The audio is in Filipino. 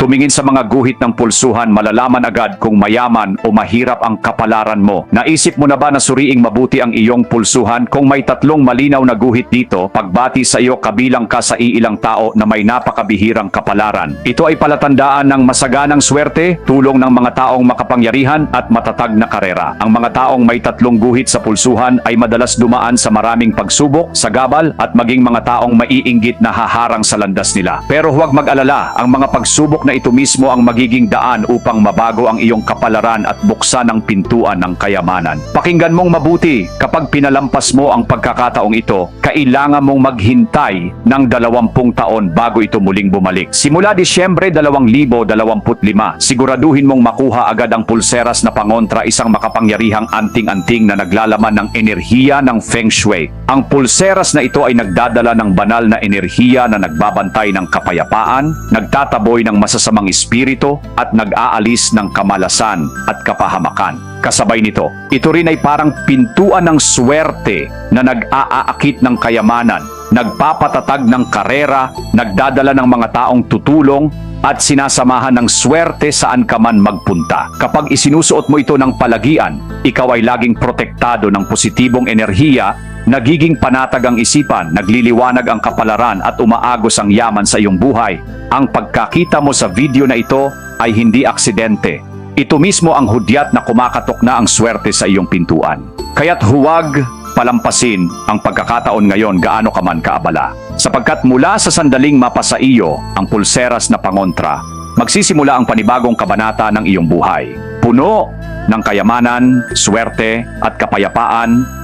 Tumingin sa mga guhit ng pulsuhan, malalaman agad kung mayaman o mahirap ang kapalaran mo. Naisip mo na ba na suriing mabuti ang iyong pulsuhan? Kung may tatlong malinaw na guhit dito, pagbati sa iyo kabilang ka sa iilang tao na may napakabihirang kapalaran. Ito ay palatandaan ng masaganang swerte, tulong ng mga taong makapangyarihan at matatag na karera. Ang mga taong may tatlong guhit sa pulsuhan ay madalas dumaan sa maraming pagsubok, sagabal at maging mga taong maiinggit na haharang sa landas nila. Pero huwag mag-alala, ang mga pagsubok na ito mismo ang magiging daan upang mabago ang iyong kapalaran at buksan ang pintuan ng kayamanan. Pakinggan mong mabuti, kapag pinalampas mo ang pagkakataong ito, kailangan mong maghintay ng 20 taon bago ito muling bumalik. Simula Disyembre 2025, siguraduhin mong makuha agad ang pulseras na pangontra, isang makapangyarihang anting-anting na naglalaman ng enerhiya ng Feng Shui. Ang pulseras na ito ay nagdadala ng banal na enerhiya na nagbabantay ng kapayapaan, nagtataboy ng masasamang espiritu at nag-aalis ng kamalasan at kapahamakan. Kasabay nito, ito rin ay parang pintuan ng swerte na nag-aaakit ng kayamanan, nagpapatatag ng karera, nagdadala ng mga taong tutulong at sinasamahan ng swerte saan ka man magpunta. Kapag isinusuot mo ito ng palagian, ikaw ay laging protektado ng positibong enerhiya, nagiging panatag ang isipan, nagliliwanag ang kapalaran at umaagos ang yaman sa iyong buhay. Ang pagkakita mo sa video na ito ay hindi aksidente. Ito mismo ang hudyat na kumakatok na ang swerte sa iyong pintuan. Kaya't huwag palampasin ang pagkakataon ngayon gaano ka man kaabala. Sapagkat mula sa sandaling mapasa iyo ang pulseras na pangontra, magsisimula ang panibagong kabanata ng iyong buhay. Puno ng kayamanan, swerte at kapayapaan